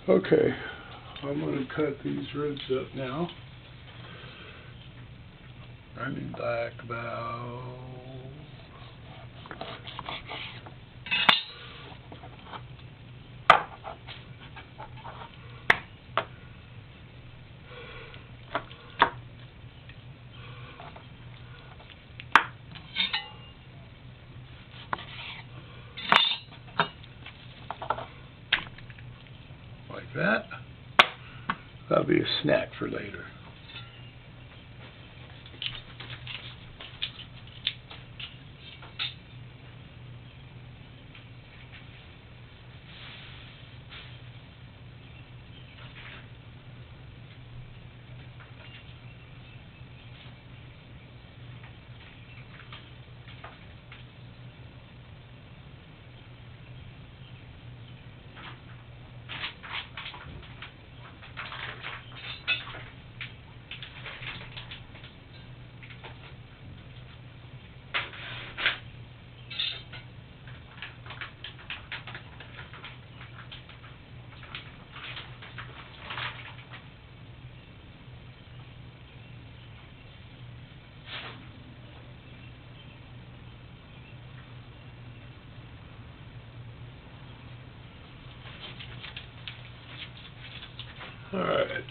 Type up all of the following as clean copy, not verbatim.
Okay, I'm going to cut these ribs up now. I need like about like that. That'll be a snack for later. All right.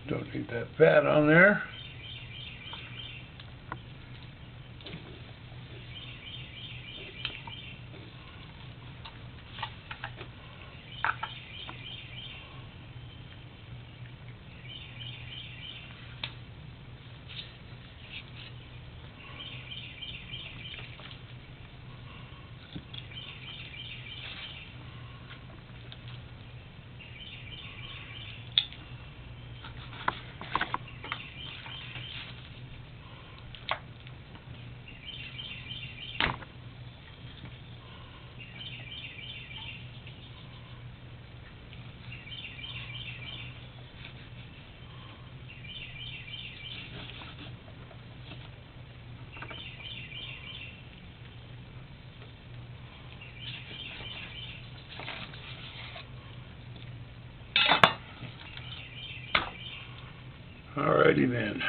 Don't need that fat on there. Alrighty then.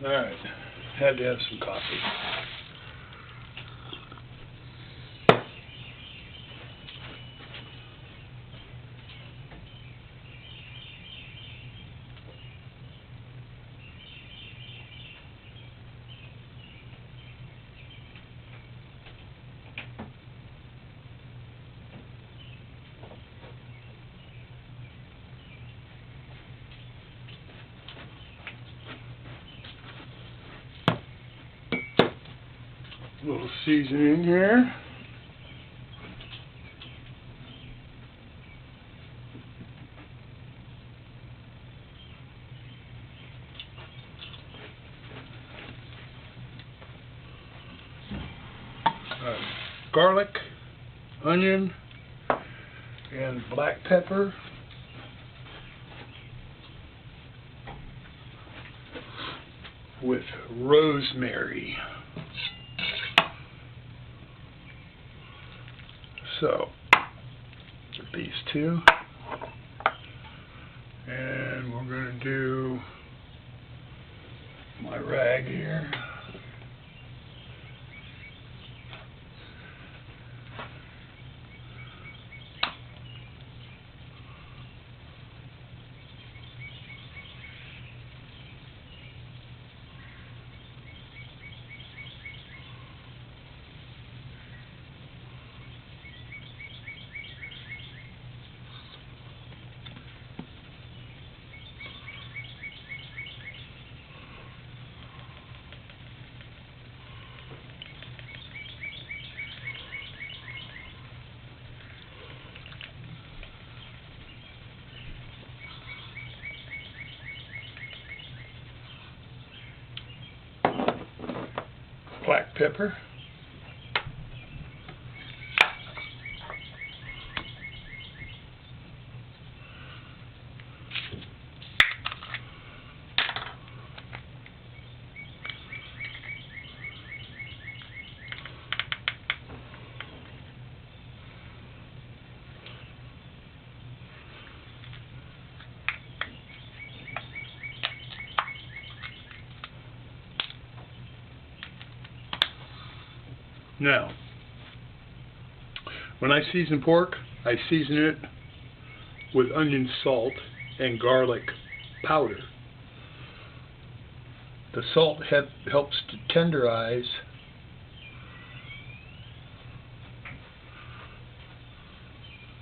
Alright, had to have some coffee. A little seasoning here. Garlic, onion, and black pepper. With rosemary. So, get these two, and we're going to do my rag here. black pepper. Now, when I season pork, I season it with onion salt and garlic powder. The salt helps to tenderize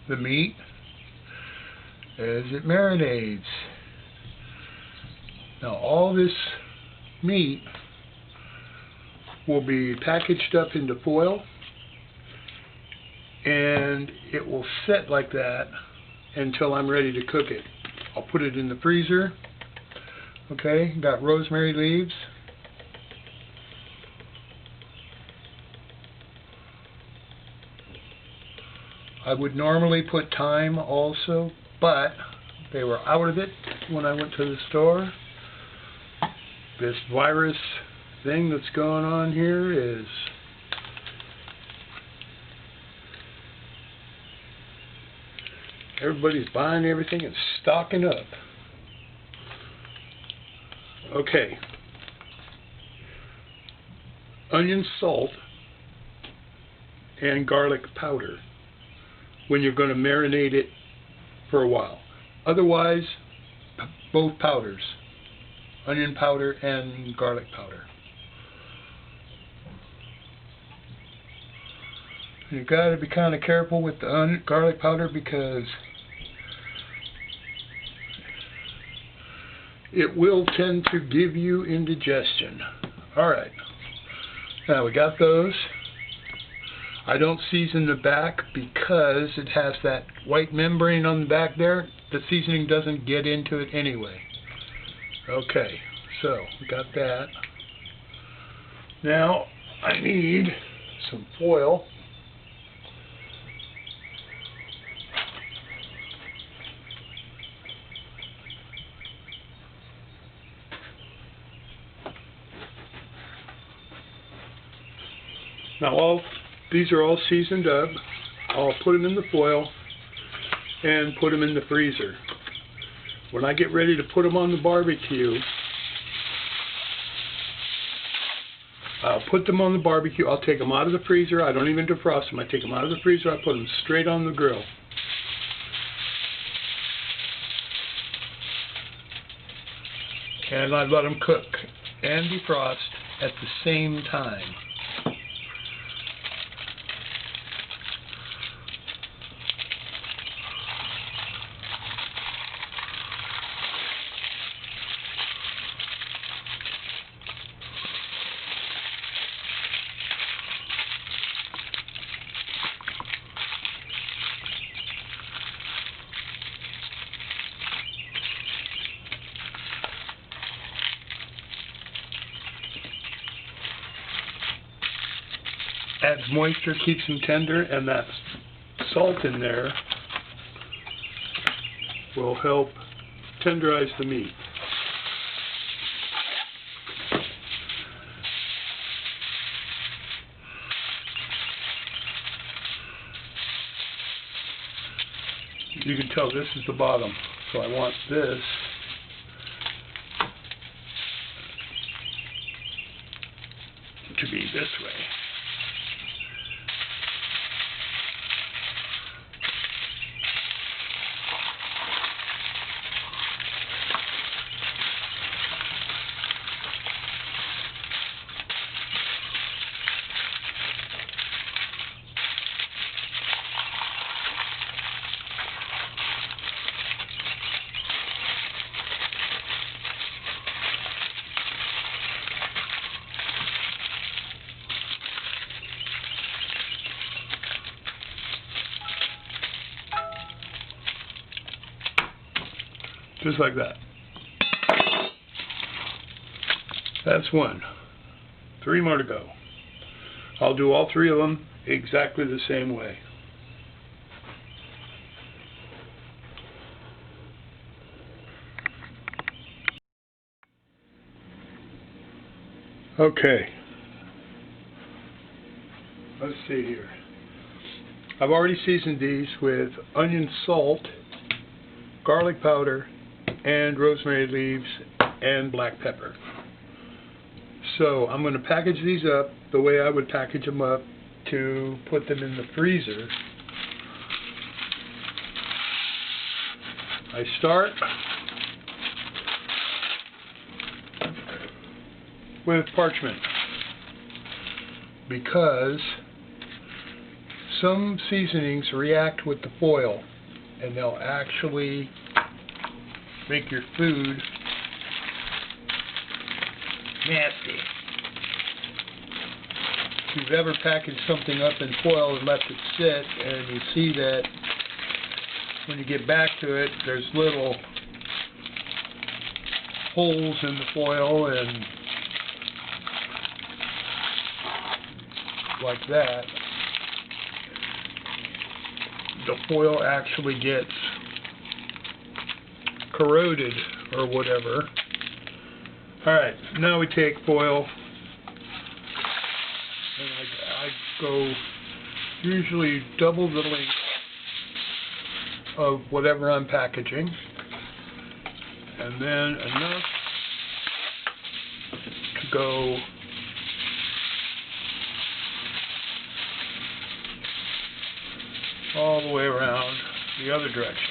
the meat as it marinates. Now, all this meat will be packaged up into foil, and it will sit like that until I'm ready to cook it. I'll put it in the freezer. Okay, got rosemary leaves. I would normally put thyme also, but they were out of it when I went to the store. This virus thing that's going on here is everybody's buying everything and stocking up. Okay. Onion salt and garlic powder when you're going to marinate it for a while. Otherwise, both powders, onion powder and garlic powder. You got to be kind of careful with the garlic powder because it will tend to give you indigestion. Alright, now we got those. I don't season the back because it has that white membrane on the back there. The seasoning doesn't get into it anyway. Okay, so we got that. Now I need some foil. Now these are all seasoned up. I'll put them in the foil and put them in the freezer. When I get ready to put them on the barbecue, I'll put them on the barbecue. I'll take them out of the freezer. I don't even defrost them. I take them out of the freezer. I put them straight on the grill. And I let them cook and defrost at the same time. Adds moisture, keeps them tender, and that salt in there will help tenderize the meat. You can tell this is the bottom, so I want this to be this way. Just like that. That's one. 3 more to go. I'll do all three of them exactly the same way. Okay. Let's see here. I've already seasoned these with onion salt, garlic powder, and rosemary leaves and black pepper. So I'm going to package these up the way I would package them up to put them in the freezer. I start with parchment because some seasonings react with the foil and they'll actually make your food nasty. If you've ever packaged something up in foil and left it sit and you see that when you get back to it there's little holes in the foil and like that, the foil actually gets corroded or whatever. Alright, now we take foil and I go usually double the length of whatever I'm packaging, and then enough to go all the way around the other direction.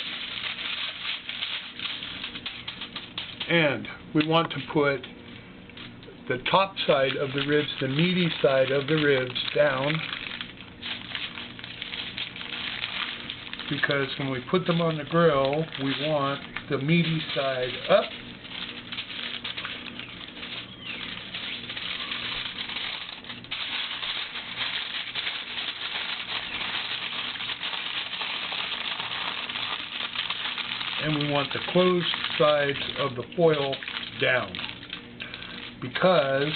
And we want to put the top side of the ribs, the meaty side of the ribs, down, because when we put them on the grill we want the meaty side up and we want the closed sides of the foil down, because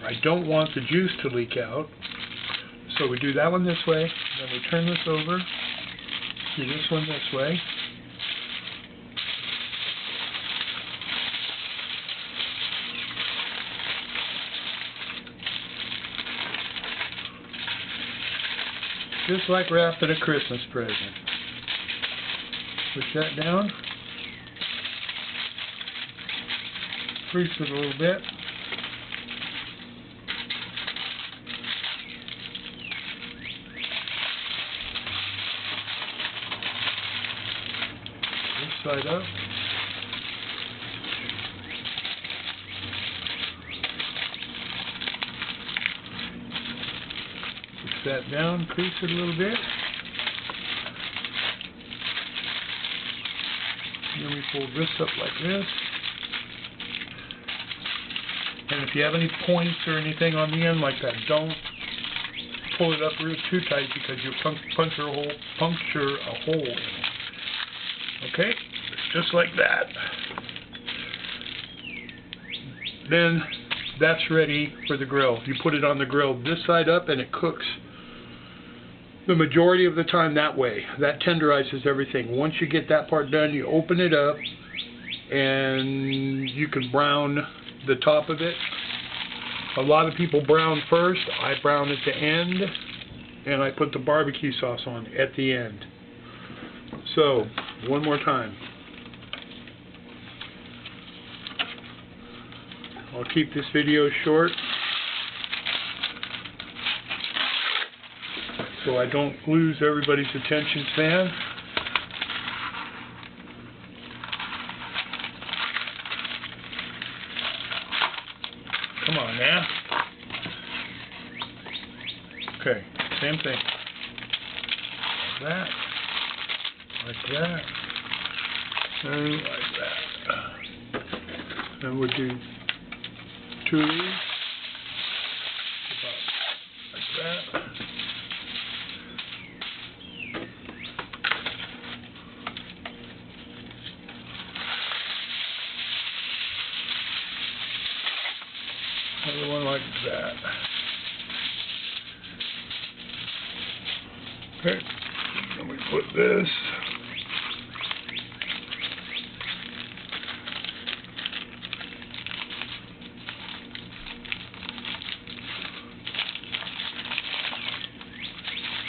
I don't want the juice to leak out. So we do that one this way, then we turn this over, do this one this way. Just like wrapping a Christmas present. Push that down. Crease it a little bit. This side up. That down, crease it a little bit. Then we pull this up like this. And if you have any points or anything on the end like that, don't pull it up real too tight because you'll puncture a hole in it. Okay? Just like that. Then that's ready for the grill. You put it on the grill this side up and it cooks the majority of the time that way. That tenderizes everything. Once you get that part done, you open it up and you can brown the top of it. A lot of people brown first. I brown at the end and I put the barbecue sauce on at the end. So, one more time. I'll keep this video short so I don't lose everybody's attention span. Come on now. Okay, same thing. Like that. Like that. And like that. And we'll do two of these. About like that. Another one like that. Okay, then we put this.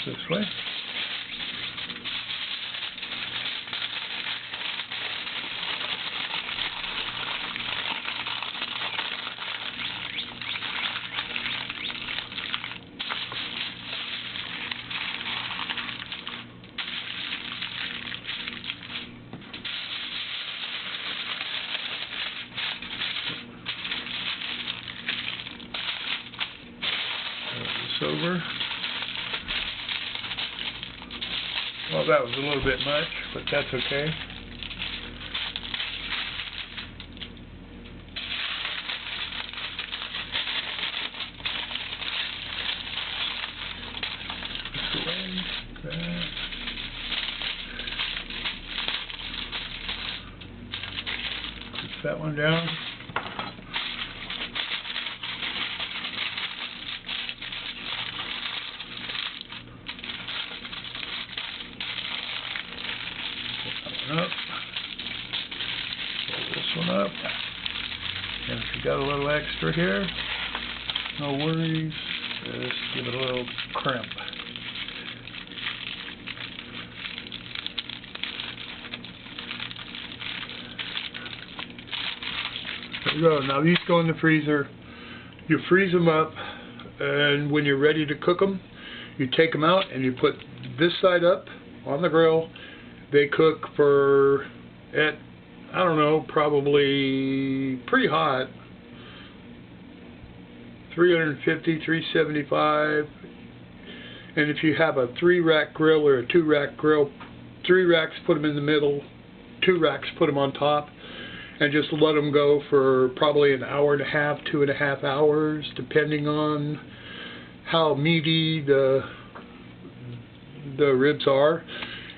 This way. Over. Well, that was a little bit much, but that's okay. This way, that. Push that one down. Up. Pull this one up. And if you got a little extra here, no worries. Just give it a little crimp. There we go. Now these go in the freezer. You freeze them up, and when you're ready to cook them, you take them out and you put this side up on the grill. They cook for, at, I don't know, probably pretty hot, 350, 375. And if you have a 3-rack grill or a 2-rack grill, 3 racks, put them in the middle, 2 racks, put them on top, and just let them go for probably an hour and a half, 2.5 hours, depending on how meaty the ribs are.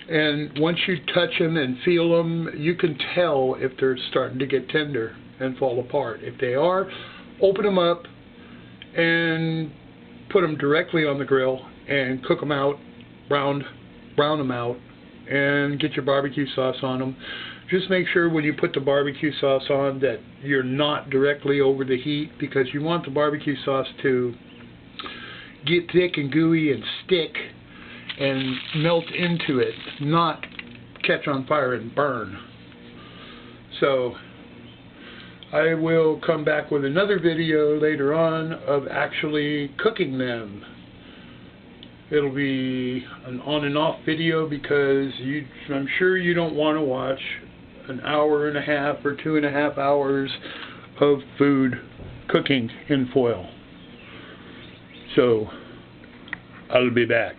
And once you touch them and feel them, you can tell if they're starting to get tender and fall apart. If they are, open them up and put them directly on the grill and cook them out, brown them out, and get your barbecue sauce on them. Just make sure when you put the barbecue sauce on that you're not directly over the heat, because you want the barbecue sauce to get thick and gooey and stick and melt into it, not catch on fire and burn. So I will come back with another video later on of actually cooking them. It'll be an on and off video because I'm sure you don't want to watch an hour and a half or 2.5 hours of food cooking in foil. So I'll be back.